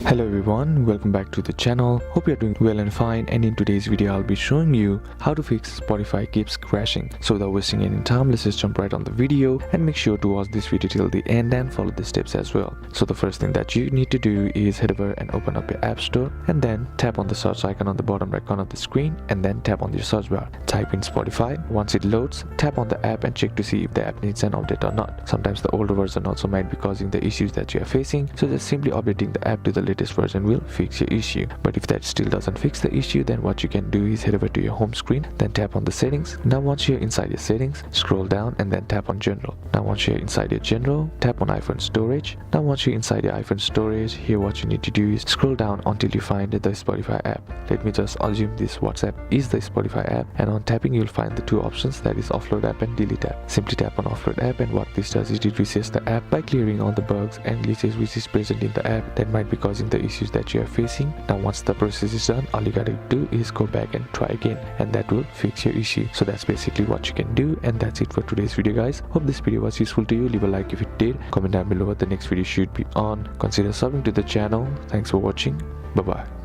Hello everyone, welcome back to the channel. Hope you're doing well and fine, and in today's video I'll be showing you how to fix Spotify keeps crashing. So without wasting any time, let's just jump right on the video and make sure to watch this video till the end and follow the steps as well. So the first thing that you need to do is head over and open up your app store and then tap on the search icon on the bottom right corner of the screen and then tap on your search bar. Type in Spotify. Once it loads, tap on the app and check to see if the app needs an update or not. Sometimes the older version also might be causing the issues that you are facing, so just simply updating the app to the latest version will fix your issue. But if that still doesn't fix the issue, then what you can do is head over to your home screen, then tap on the settings. Now once you're inside your settings, scroll down and then tap on general. Now once you're inside your general, tap on iPhone storage. Now once you're inside your iPhone storage, here what you need to do is scroll down until you find the Spotify app. Let me just assume this WhatsApp is the Spotify app, and on tapping you'll find the two options, that is offload app and delete app. Simply tap on offload app, and what this does is it resets the app by clearing all the bugs and glitches which is present in the app that might be causing the issues that you are facing. Now once the process is done, all you gotta do is go back and try again, and that will fix your issue. So that's basically what you can do, and that's it for today's video guys. Hope this video was useful to you. Leave a like if it did, comment down below what the next video should be on, consider subbing to the channel. Thanks for watching. Bye bye.